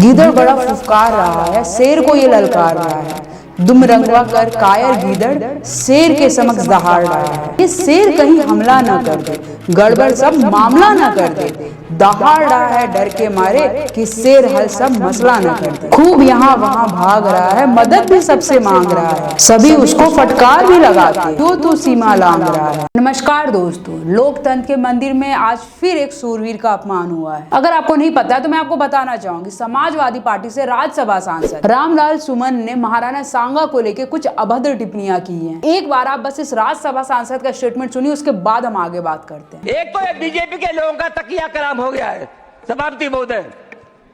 गीदड़ बड़ा फुफकार रहा है, शेर को ये ललकार रहा है। दुम रंगवा कर कायर गीदड़ शेर के समक्ष दहाड़ रहा है। ये शेर कहीं हमला न कर दे, गड़बड़ सब मामला न कर दे। दहाड़ रहा है डर के मारे कि शेर हल सब मसला न कर दे। खूब यहाँ वहाँ भाग रहा है, मदद भी सबसे मांग रहा है। सभी उसको फटकार भी लगाते, जो तू सीमा लांग रहा है। नमस्कार दोस्तों, लोकतंत्र के मंदिर में आज फिर एक सूरवीर का अपमान हुआ है। अगर आपको नहीं पता है तो मैं आपको बताना चाहूंगी। समाजवादी पार्टी से राज्यसभा सांसद रामलाल सुमन ने महाराणा सांगा को लेकर कुछ अभद्र टिप्पणियां की हैं। एक बार आप बस इस राज्यसभा सांसद का स्टेटमेंट सुनिए, उसके बाद हम आगे बात करते हैं। एक तो बीजेपी के लोगों का तकिया कलाम हो गया है सभापति महोदय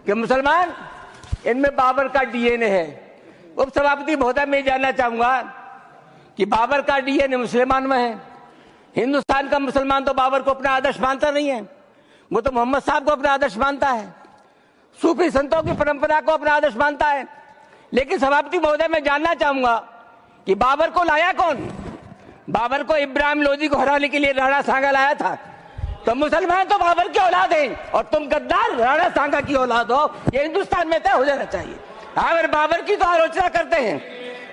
कि मुसलमान इनमें बाबर का डीएनए है। उप सभापति महोदय मैं जानना चाहूंगा कि बाबर का डीएनए मुसलमान में है। हिंदुस्तान का मुसलमान तो बाबर को अपना आदर्श मानता नहीं है, वो तो मोहम्मद साहब को अपना आदर्श मानता है, सूफी संतों की परंपरा को अपना आदर्श मानता है। लेकिन सभापति महोदय मैं जानना चाहूंगा कि बाबर को लाया कौन? बाबर को इब्राहिम लोधी को हराने के लिए राणा सांगा लाया था। तो मुसलमान तो बाबर की औलाद है और तुम गद्दार राणा सांगा की औलाद हो, ये हिंदुस्तान में तय हो जाना चाहिए। अगर बाबर की तो आलोचना करते हैं,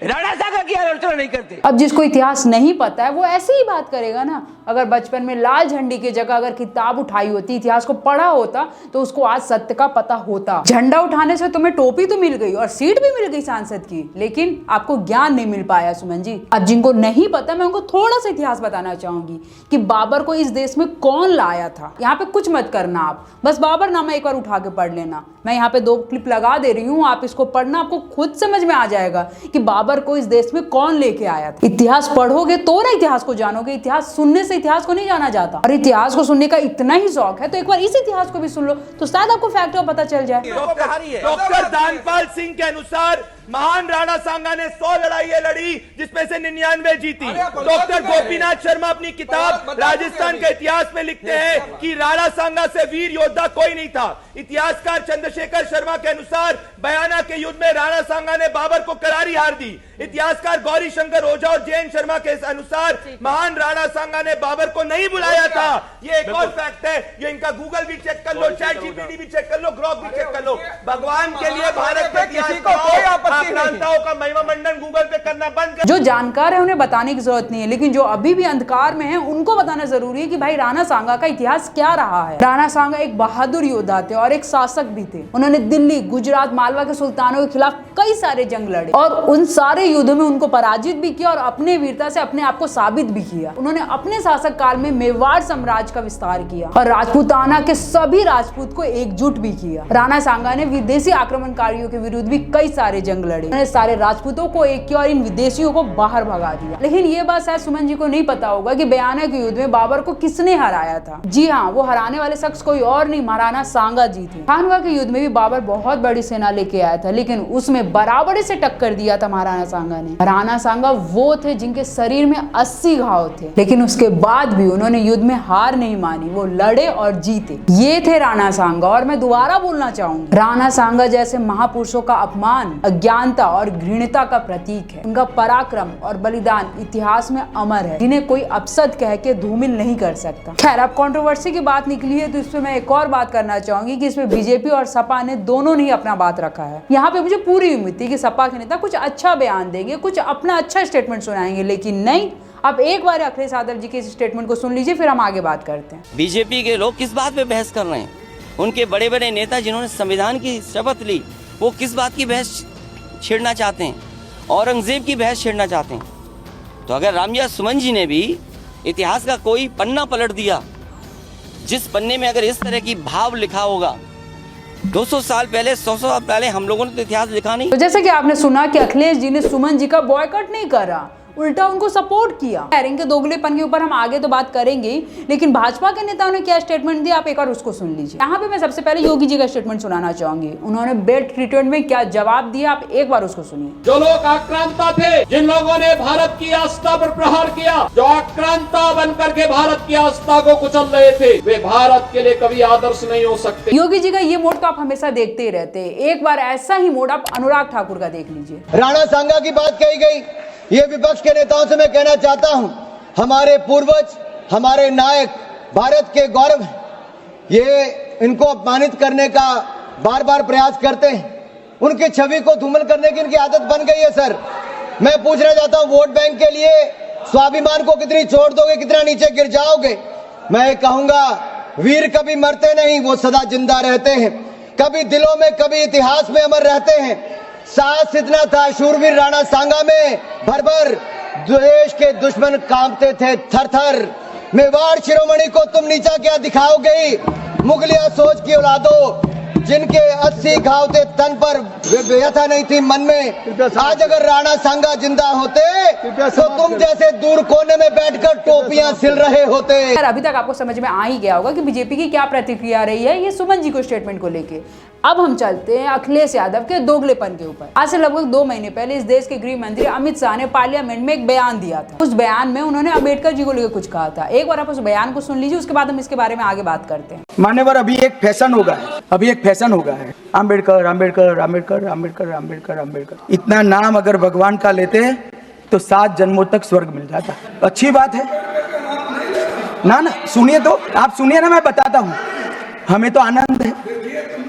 राणा सांगा की आलोचना नहीं करते। अब जिसको इतिहास नहीं पता है वो ऐसे ही बात करेगा ना। अगर बचपन में लाल झंडी की जगह अगर किताब उठाई होती, इतिहास को पढ़ा होता, तो उसको आज सत्य का पता होता। झंडा उठाने से तुम्हें टोपी तो मिल गई और सीट भी मिल गई सांसद की, लेकिन आपको ज्ञान नहीं मिल पाया सुमन जी। अब जिनको नहीं पता मैं उनको थोड़ा सा इतिहास बताना चाहूंगी कि बाबर को इस देश में कौन लाया था। यहाँ पे कुछ मत करना, आप बस बाबरनामा एक बार उठा के पढ़ लेना। मैं यहाँ पे 2 क्लिप लगा दे रही हूँ, आप इसको पढ़ना, आपको खुद समझ में आ जाएगा कि बाबर को इस देश में कौन लेके आया था। इतिहास पढ़ोगे तो ना इतिहास को जानोगे। इतिहास सुनने से इतिहास को नहीं जाना जाता। और इतिहास को सुनने का इतना ही शौक है तो एक बार इस इतिहास को भी सुन लो, तो शायद आपको फैक्ट पता चल जाए। डॉक्टर दानपाल सिंह के अनुसार महान राणा सांगा ने 100 लड़ाइयां लड़ी जिसमें से 99 जीती। डॉक्टर गोपीनाथ शर्मा अपनी किताब राजस्थान के इतिहास में लिखते हैं कि राणा सांगा से वीर योद्धा कोई नहीं था। इतिहासकार चंद्रशेखर शर्मा के अनुसार बयाना के युद्ध में राणा सांगा ने बाबर को करारी हार दी। इतिहासकार गौरी शंकर ओझा और जैन शर्मा के अनुसार महान राणा सांगा ने बाबर को नहीं बुलाया था। ये एक और फैक्ट है, ये इनका गूगल भी चेक कर लो, चैट जीपीटी भी चेक कर लो, ग्रोक भी चेक कर लो। भगवान के लिए भारत के इतिहास को प्रांताओं का महिमा मंडन गूगल पे करना बंद कर। जो जानकार है उन्हें बताने की जरूरत नहीं है, लेकिन जो अभी भी अंधकार में है उनको बताना जरूरी है कि भाई राणा सांगा का इतिहास क्या रहा है। राणा सांगा एक बहादुर योद्धा थे और एक शासक भी थे। उन्होंने दिल्ली, गुजरात, मालवा के सुल्तानों के खिलाफ कई सारे जंग लड़े और उन सारे युद्धों में उनको पराजित भी किया और अपने वीरता से अपने आप को साबित भी किया। उन्होंने अपने शासक काल में मेवाड़ साम्राज्य का विस्तार किया और राजपूताना के सभी राजपूत को एकजुट भी किया। राणा सांगा ने विदेशी आक्रमणकारियों के विरुद्ध भी कई सारे जंग लड़े। उन्होंने सारे राजपूतों को एक किया और इन विदेशियों को बाहर भगा दिया। लेकिन ये बात शायद सुमन जी को नहीं पता होगा कि बयाना के युद्ध में बाबर को किसने हराया था। जी हाँ, वो हराने वाले शख्स कोई और नहीं, महाराणा सांगा जी थे। खानवा के युद्ध में भी बाबर बहुत बड़ी सेना लेके आया था, लेकिन उसमें बराबरी से टक्कर दिया था महाराणा सांगा ने। राणा सांगा वो थे जिनके शरीर में 80 घाव थे, लेकिन उसके बाद भी उन्होंने युद्ध में हार नहीं मानी, वो लड़े और जीते। ये थे राणा सांगा। और मैं दोबारा बोलना चाहूंगा, राणा सांगा जैसे महापुरुषों का अपमान अज्ञानता और घृणता का प्रतीक है। उनका पराक्रम और बलिदान इतिहास में अमर है, जिन्हें कोई अपशब्द कह के धूमिल नहीं कर सकता। खैर, अब कंट्रोवर्सी की बात निकली है तो इस पे मैं एक और बात करना चाहूंगी कि इसमें बीजेपी और सपा ने दोनों ने ही अपना बात रखा है। यहाँ पे मुझे पूरी उम्मीद थी कि सपा के नेता कुछ अच्छा बयान देंगे, कुछ अपना अच्छा स्टेटमेंट सुनाएंगे, लेकिन नहीं। अब एक बार अखिलेश यादव जी के इस स्टेटमेंट को सुन लीजिए, फिर हम आगे बात करते हैं। बीजेपी के लोग किस बात पे बहस कर रहे हैं? उनके बड़े बड़े नेता जिन्होंने संविधान की शपथ ली, वो किस बात की बहस छेड़ना चाहते हैं? औरंगजेब की बहस छेड़ना चाहते हैं? तो अगर रामविलास सुमन जी ने भी इतिहास का कोई पन्ना पलट दिया, जिस पन्ने में अगर इस तरह की भाव लिखा होगा, 200 साल पहले 100 साल पहले हम लोगों ने तो इतिहास लिखा नहीं। तो जैसे कि आपने सुना कि अखिलेश जी ने सुमन जी का बॉयकॉट नहीं करा, उल्टा उनको सपोर्ट किया। इनके दोगलेपन के ऊपर हम आगे तो बात करेंगे, लेकिन भाजपा के नेताओं ने क्या स्टेटमेंट दिया आप एक बार उसको सुन लीजिए। यहाँ पे मैं सबसे पहले योगी जी का स्टेटमेंट सुनाना चाहूंगी। उन्होंने बेड ट्रीटमेंट में क्या जवाब दिया, आप एक बार उसको सुनिए। जो लोग आक्रांता थे, जिन लोगों ने भारत की आस्था पर प्रहार किया, जो आक्रांता बनकर के भारत की आस्था को कुचल रहे थे, वे भारत के लिए कभी आदर्श नहीं हो सकते। योगी जी का ये मोड तो आप हमेशा देखते ही रहते हैं। एक बार ऐसा ही मोड आप अनुराग ठाकुर का देख लीजिए। राणा सांगा की बात कही गई, ये विपक्ष के नेताओं से मैं कहना चाहता हूं, हमारे पूर्वज, हमारे नायक भारत के गौरव, ये इनको अपमानित करने का बार बार प्रयास करते हैं, उनकी छवि को धूमिल करने की इनकी आदत बन गई है सर। मैं पूछना चाहता हूं, वोट बैंक के लिए स्वाभिमान को कितनी छोड़ दोगे, कितना नीचे गिर जाओगे? मैं कहूंगा, वीर कभी मरते नहीं, वो सदा जिंदा रहते हैं, कभी दिलों में कभी इतिहास में अमर रहते हैं। साहस इतना था शूरवीर राणा सांगा में, भर भर देश के दुश्मन कांपते थे थर थर। मेवाड़ शिरोमणि को तुम नीचा क्या दिखाओगे? मुगलिया सोच की औलादो, जिनके 80 घाव थे तन पर, व्यथा नहीं थी मन में। आज अगर राणा सांगा जिंदा होते तो तुम जैसे दूर कोने में बैठकर टोपियां सिल रहे होते। अभी तक आपको समझ में आ ही गया होगा कि बीजेपी की क्या प्रतिक्रिया रही है ये सुमन जी को स्टेटमेंट को लेके। अब हम चलते हैं अखिलेश यादव के दोगलेपन के ऊपर। आज से लगभग 2 महीने पहले इस देश के गृह मंत्री अमित शाह ने पार्लियामेंट में एक बयान दिया था। उस बयान में उन्होंने अंबेडकर जी को लेकर कुछ कहा था। एक बार आप उस बयान को सुन लीजिए, उसके बाद हम इसके बारे में आगे बात करते हैं। मान्यवर, अभी एक फैशन होगा है अंबेडकर अंबेडकर अंबेडकर अंबेडकर अंबेडकर अंबेडकर। इतना नाम अगर भगवान का लेते हैं तो 7 जन्मों तक स्वर्ग मिल जाता। अच्छी बात है ना? सुनिए तो, आप सुनिए ना, मैं बताता हूँ। हमें तो आनंद है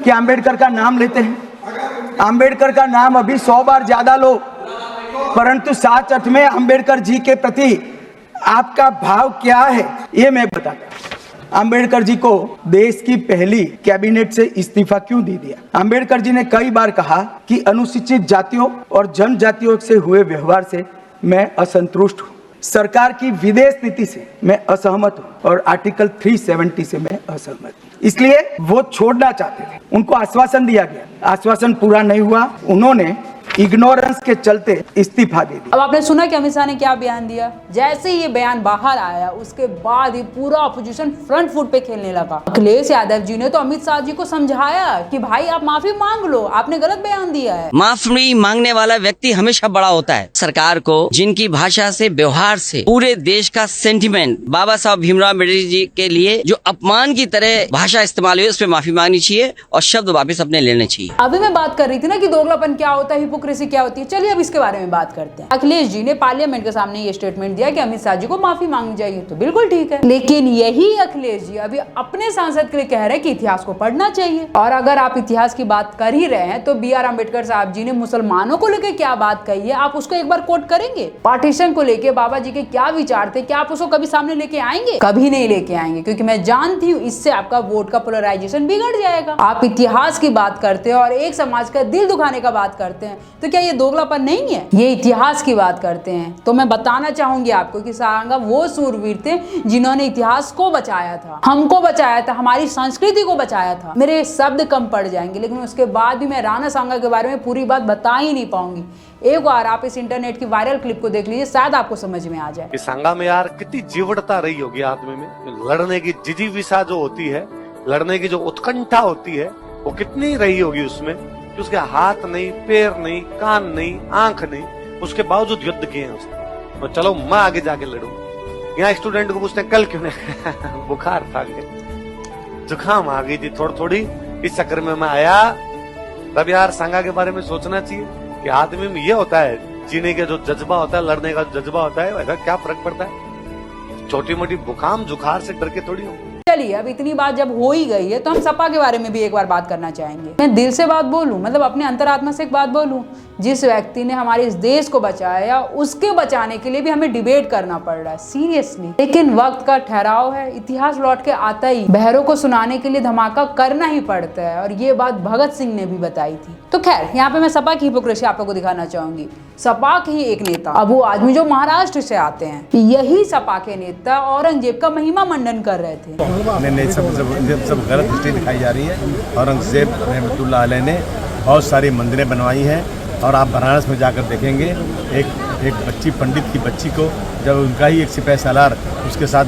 कि अंबेडकर का नाम लेते हैं। अंबेडकर का नाम अभी 100 बार ज्यादा लो, परंतु साथ अर्थ में अंबेडकर जी के प्रति आपका भाव क्या है ये मैं बताता हूं। अंबेडकर जी को देश की पहली कैबिनेट से इस्तीफा क्यों दे दिया? अंबेडकर जी ने कई बार कहा कि अनुसूचित जातियों और जनजातियों से हुए व्यवहार से मैं असंतुष्ट हूँ, सरकार की विदेश नीति से मैं असहमत हूँ और आर्टिकल 370 से मैं असहमत हूँ, इसलिए वो छोड़ना चाहते थे। उनको आश्वासन दिया गया, आश्वासन पूरा नहीं हुआ, उन्होंने इग्नोरेंस के चलते इस्तीफा दे दिया। अब आपने सुना कि अमित शाह ने क्या बयान दिया। जैसे ही ये बयान बाहर आया उसके बाद ही पूरा अपोजिशन फ्रंट फुट पे खेलने लगा। अखिलेश यादव जी ने तो अमित शाह जी को समझाया कि भाई आप माफी मांग लो, आपने गलत बयान दिया है। माफी मांगने वाला व्यक्ति हमेशा बड़ा होता है। सरकार को जिनकी भाषा से, व्यवहार से पूरे देश का सेंटिमेंट बाबा साहब भीमराव अम्बेडकर जी के लिए जो अपमान की तरह भाषा इस्तेमाल हुई, उस पर माफी मांगनी चाहिए और शब्द वापस अपने लेने चाहिए। अभी मैं बात कर रही थी ना कि दोगलापन क्या होता है, हिपोक्रेसी क्या होती है। चलिए अब इसके बारे में बात करते हैं। अखिलेश जी ने पार्लियामेंट के सामने ये स्टेटमेंट दिया कि अमित शाह जी को माफी मांगनी चाहिए, तो बिल्कुल ठीक है। लेकिन यही अखिलेश जी अभी अपने सांसद के लिए कह रहे हैं कि इतिहास को पढ़ना चाहिए। और अगर आप इतिहास की बात कर ही रहे हैं तो BR अम्बेडकर साहब जी ने मुसलमानों को लेकर क्या बात कही है, आप उसको एक बार कोट करेंगे? पार्टीशन को लेकर बाबा जी के क्या विचार थे, क्या आप उसको कभी सामने लेके आएंगे? कभी नहीं लेके आएंगे, क्योंकि मैं जानती हूँ इससे आपका वोट का पोलराइजेशन बिगड़ जाएगा। आप इतिहास की बात करते हैं और एक समाज का दिल दुखाने का बात करते हैं, तो क्या ये दोगलापन नहीं है? ये इतिहास की बात करते हैं। तो मैं बताना चाहूंगी आपको कि सांगा वो सूरवीर थे जिन्होंने इतिहास को बचाया था, हमको बचाया था, हमारी संस्कृति को बचाया था। मेरे शब्द कम पड़ जाएंगे, लेकिन उसके बाद भी मैं राणा सांगा के बारे में पूरी बात बता ही नहीं पाऊंगी। एक बार आप इस इंटरनेट की वायरल क्लिप को देख लीजिए, शायद आपको समझ में आ जाए। कि सांगा में यार कितनी जीवटता रही होगी आदमी में, लड़ने की जिजीविसा जो होती है, लड़ने की जो उत्कंठा होती है, वो कितनी रही होगी उसमें, कि उसके हाथ नहीं, पैर नहीं, कान नहीं, आंख नहीं, उसके बावजूद युद्ध किए हैं उसने। तो चलो मैं आगे जाके लड़ूं। यहाँ स्टूडेंट को पूछते कल क्यों नहीं बुखार था, जुकाम आ गई थी थोड़ी थोड़ी, इस चक्कर में मैं आया। तब यार सांगा के बारे में सोचना चाहिए कि आदमी में ये होता है, जीने का जो जज्बा होता है, लड़ने का जज्बा होता है, वैसा क्या फर्क पड़ता है? छोटी मोटी बुखार जुखार से डर के थोड़ी हो। चलिए अब इतनी बात जब हो ही गई है तो हम सपा के बारे में भी एक बार बात करना चाहेंगे। मैं दिल से बात बोलूं, मतलब अपने अंतरात्मा से एक बात बोलूं, जिस व्यक्ति ने हमारे इस देश को बचाया उसके बचाने के लिए भी हमें डिबेट करना पड़ रहा है, सीरियसली। लेकिन वक्त का ठहराव है, इतिहास लौट के आता ही बहरों को सुनाने के लिए धमाका करना ही पड़ता है, और ये बात भगत सिंह ने भी बताई थी। तो खैर यहाँ पे मैं सपा की हिपोक्रेसी आप लोगों को दिखाना चाहूंगी। सपा के ही एक नेता, अब वो आदमी जो महाराष्ट्र से आते हैं, यही सपा के नेता औरंगजेब का महिमा मंडन कर रहे थे। नहीं, सब गलत हिस्ट्री दिखाई जा रही है। औरंगजेब रहमतुल्लाह अलैह ने बहुत सारी मंदिरें बनवाई हैं, और आप बनारस में जाकर देखेंगे एक बच्ची, पंडित की बच्ची को जब उनका ही एक सिपाही सालार उसके साथ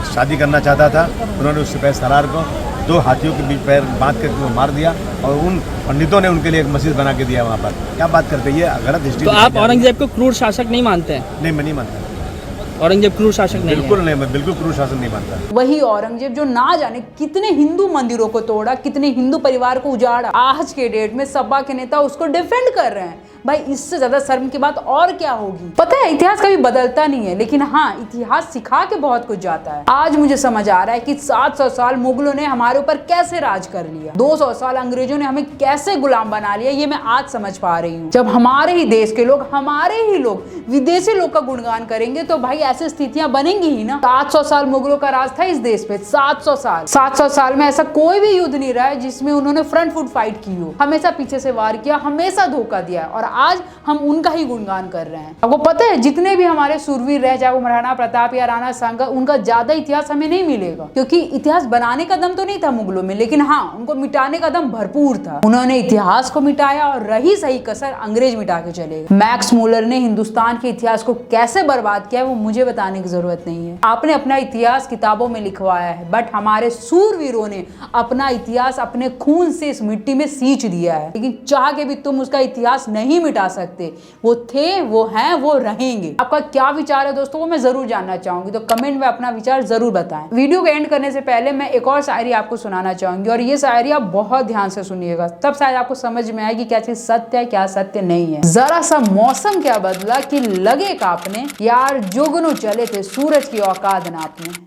शादी करना चाहता था, उन्होंने उस सिपाही सालार को 2 हाथियों के बीच पैर बांध कर वो मार दिया, और उन पंडितों ने उनके लिए एक मस्जिद बना के दिया वहाँ पर। क्या बात करते हैं, ये गलत हिस्ट्री। तो आप औरंगजेब को क्रूर शासक नहीं मानते हैं? नहीं, मैं नहीं मानता। औरंगजेब क्रूर शासक नहीं है। बिल्कुल नहीं, मैं बिल्कुल क्रूर शासन नहीं मानता। वही औरंगजेब जो ना जाने कितने हिंदू मंदिरों को तोड़ा, कितने हिंदू परिवार को उजाड़ा, आज के डेट में सपा के नेता उसको डिफेंड कर रहे हैं। भाई इससे ज्यादा शर्म की बात और क्या होगी। पता है इतिहास कभी बदलता नहीं है, लेकिन हाँ इतिहास सिखा के बहुत कुछ जाता है। आज मुझे समझ आ रहा है कि 700 साल मुगलों ने हमारे ऊपर कैसे राज कर लिया, 200 साल अंग्रेजों ने हमें कैसे गुलाम बना लिया, ये मैं आज समझ पा रही हूँ। जब हमारे ही देश के लोग, हमारे ही लोग विदेशी लोग का गुणगान करेंगे तो भाई ऐसी स्थितियां बनेंगी ही ना। 700 साल मुगलों का राज था इस देश पे, 700 साल। 700 साल में ऐसा कोई भी युद्ध नहीं रहा है जिसमें उन्होंने फ्रंट फुट फाइट की हो। हमेशा पीछे से वार किया, हमेशा धोखा दिया, और आज हम उनका ही गुणगान कर रहे हैं। आपको पता है जितने भी हमारे सूरवीर रहे, चाहे वो महाराणा प्रताप या राणा सांगा, उनका ज्यादा इतिहास हमें नहीं मिलेगा, क्योंकि इतिहास बनाने का दम तो नहीं था मुगलों में, लेकिन हाँ उनको मिटाने का दम भरपूर था। उन्होंने इतिहास को मिटाया और रही सही कसर अंग्रेज मिटा के चले गए। मैक्स मुलर ने हिंदुस्तान के इतिहास को कैसे बर्बाद किया वो मुझे बताने की जरूरत नहीं है। आपने अपना इतिहास किताबों में लिखवाया है, बट हमारे सूरवीरों ने अपना इतिहास अपने खून से इस मिट्टी में सींच दिया है, लेकिन चाह के भी तुम उसका इतिहास नहीं मिटा सकते। वो थे, वो हैं, वो रहेंगे। आपका क्या विचार है दोस्तों, वो मैं जरूर जानना चाहूंगी, तो कमेंट में अपना विचार जरूर बताएं। वीडियो को एंड करने से पहले मैं एक और शायरी आपको सुनाना चाहूंगी, और ये शायरी आप बहुत ध्यान से सुनिएगा, तब शायद आपको समझ में आएगी क्या चीज सत्य है, क्या सत्य नहीं है। जरा सा मौसम क्या बदला कि लगे कांपने, यार जुगनू चले थे सूरज की औकात नापने।